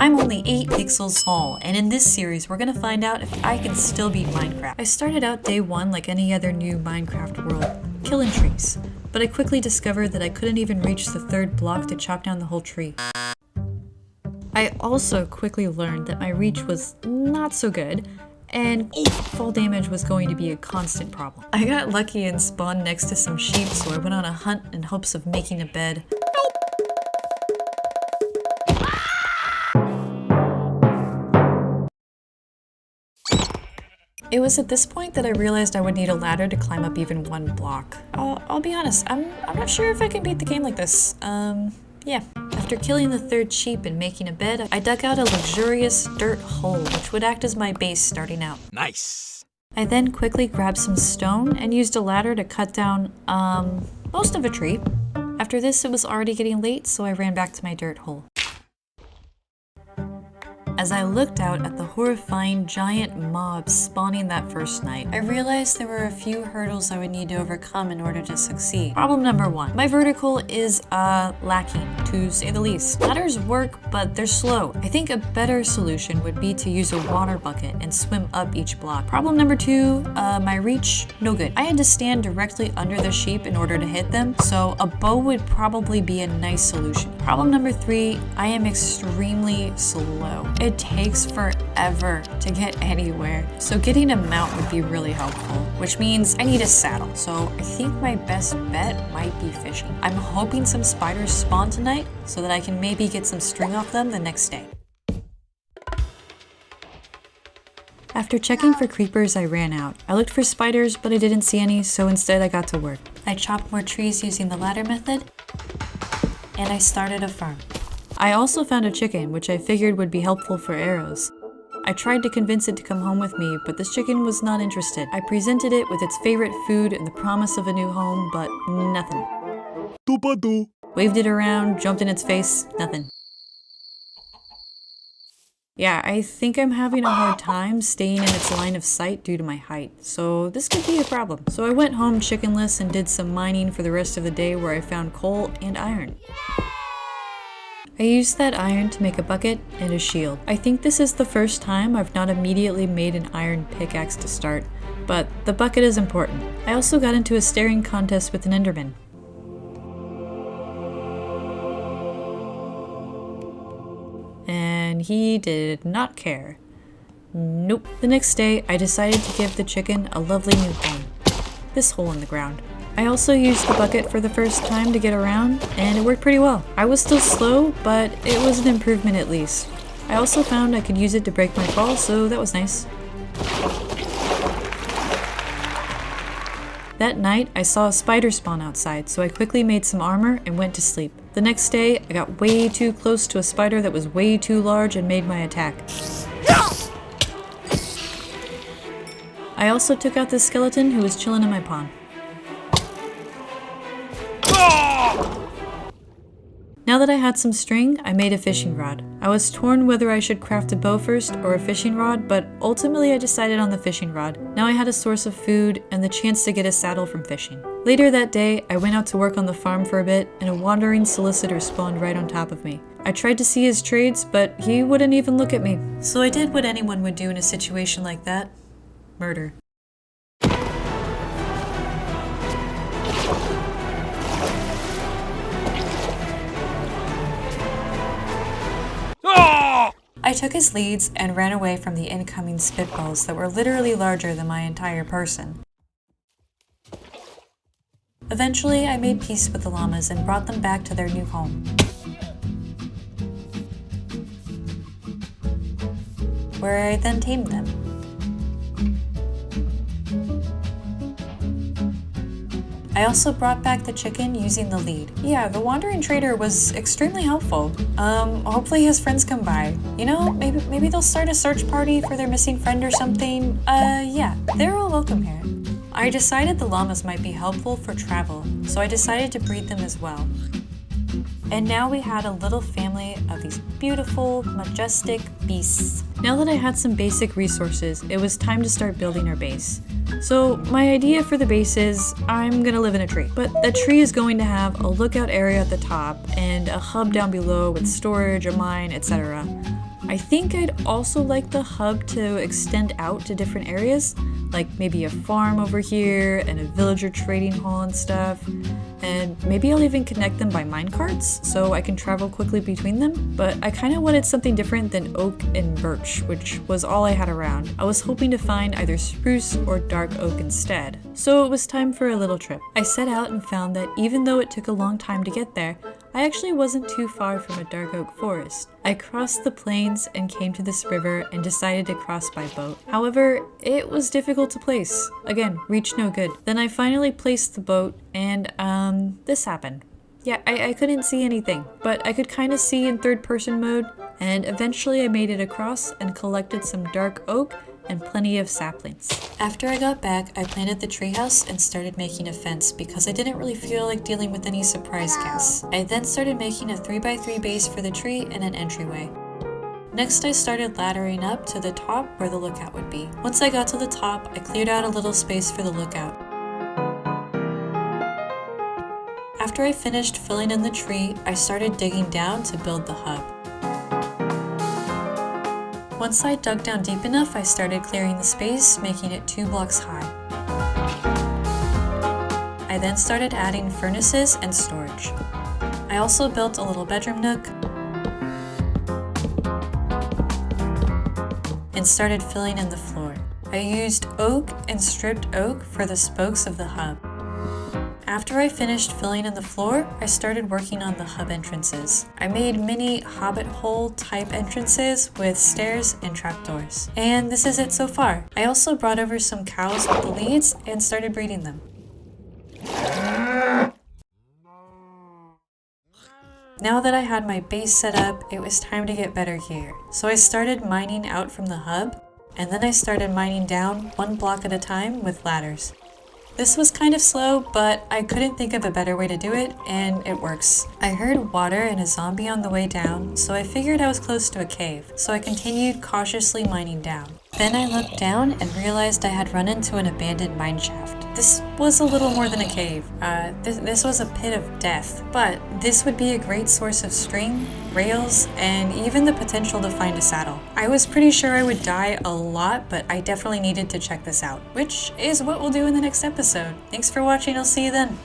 I'm only 8 pixels small, and in this series we're gonna find out if I can still beat Minecraft. I started out day 1 like any other new Minecraft world, killing trees, but I quickly discovered that I couldn't even reach the 3rd block to chop down the whole tree. I also quickly learned that my reach was not so good, and fall damage was going to be a constant problem. I got lucky and spawned next to some sheep, so I went on a hunt in hopes of making a bed. It was at this point that I realized I would need a ladder to climb up even 1 block. I'll be honest, I'm not sure if I can beat the game like this. Yeah. After killing the 3rd sheep and making a bed, I dug out a luxurious dirt hole, which would act as my base starting out. Nice! I then quickly grabbed some stone and used a ladder to cut down, most of a tree. After this, it was already getting late, so I ran back to my dirt hole. As I looked out at the horrifying giant mobs spawning that first night, I realized there were a few hurdles I would need to overcome in order to succeed. Problem number 1. My vertical is, lacking, to say the least. Ladders work, but they're slow. I think a better solution would be to use a water bucket and swim up each block. Problem number 2, my reach, no good. I had to stand directly under the sheep in order to hit them, so a bow would probably be a nice solution. Problem number 3, I am extremely slow. It takes forever to get anywhere, so getting a mount would be really helpful, which means I need a saddle, so I think my best bet might be fishing. I'm hoping some spiders spawn tonight so that I can maybe get some string off them the next day. After checking for creepers, I ran out. I looked for spiders, but I didn't see any, so instead I got to work. I chopped more trees using the ladder method, and I started a farm. I also found a chicken, which I figured would be helpful for arrows. I tried to convince it to come home with me, but this chicken was not interested. I presented it with its favorite food and the promise of a new home, but nothing. Waved it around, jumped in its face, nothing. Yeah, I think I'm having a hard time staying in its line of sight due to my height, so this could be a problem. So I went home chickenless and did some mining for the rest of the day where I found coal and iron. I used that iron to make a bucket and a shield. I think this is the first time I've not immediately made an iron pickaxe to start, but the bucket is important. I also got into a staring contest with an Enderman. And he did not care. Nope. The next day, I decided to give the chicken a lovely new home. This hole in the ground. I also used the bucket for the first time to get around, and it worked pretty well. I was still slow, but it was an improvement at least. I also found I could use it to break my fall, so that was nice. That night, I saw a spider spawn outside, so I quickly made some armor and went to sleep. The next day, I got way too close to a spider that was way too large and made my attack. I also took out this skeleton who was chilling in my pond. Now that I had some string, I made a fishing rod. I was torn whether I should craft a bow first or a fishing rod, but ultimately I decided on the fishing rod. Now I had a source of food and the chance to get a saddle from fishing. Later that day, I went out to work on the farm for a bit, and a wandering solicitor spawned right on top of me. I tried to see his trades, but he wouldn't even look at me. So I did what anyone would do in a situation like that. Murder. I took his leads and ran away from the incoming spitballs that were literally larger than my entire person. Eventually, I made peace with the llamas and brought them back to their new home, where I then tamed them. I also brought back the chicken using the lead. Yeah, the wandering trader was extremely helpful. Hopefully his friends come by. You know, maybe they'll start a search party for their missing friend or something. Yeah, they're all welcome here. I decided the llamas might be helpful for travel, so I decided to breed them as well. And now we had a little family of these beautiful, majestic beasts. Now that I had some basic resources, it was time to start building our base. So my idea for the base is, I'm gonna live in a tree. But that tree is going to have a lookout area at the top and a hub down below with storage, a mine, etc. I think I'd also like the hub to extend out to different areas, like maybe a farm over here and a villager trading hall and stuff. And maybe I'll even connect them by minecarts so I can travel quickly between them. But I kind of wanted something different than oak and birch, which was all I had around. I was hoping to find either spruce or dark oak instead. So it was time for a little trip. I set out and found that even though it took a long time to get there, I actually wasn't too far from a dark oak forest. I crossed the plains and came to this river and decided to cross by boat. However, it was difficult to place. Again, reach no good. Then I finally placed the boat and this happened. Yeah, I couldn't see anything, but I could kind of see in third person mode, and eventually I made it across and collected some dark oak and plenty of saplings. After I got back, I planted the treehouse and started making a fence because I didn't really feel like dealing with any surprise guests. I then started making a 3x3 base for the tree and an entryway. Next, I started laddering up to the top where the lookout would be. Once I got to the top, I cleared out a little space for the lookout. After I finished filling in the tree, I started digging down to build the hub. Once I dug down deep enough, I started clearing the space, making it 2 blocks high. I then started adding furnaces and storage. I also built a little bedroom nook and started filling in the floor. I used oak and stripped oak for the spokes of the hub. After I finished filling in the floor, I started working on the hub entrances. I made mini hobbit hole type entrances with stairs and trapdoors. And this is it so far. I also brought over some cows with the leads and started breeding them. Now that I had my base set up, it was time to get better gear. So I started mining out from the hub, and then I started mining down 1 block at a time with ladders. This was kind of slow, but I couldn't think of a better way to do it, and it works. I heard water and a zombie on the way down, so I figured I was close to a cave, so I continued cautiously mining down. Then I looked down and realized I had run into an abandoned mine shaft. This was a little more than a cave. This was a pit of death, but this would be a great source of string, rails, and even the potential to find a saddle. I was pretty sure I would die a lot, but I definitely needed to check this out, which is what we'll do in the next episode. Thanks for watching, I'll see you then.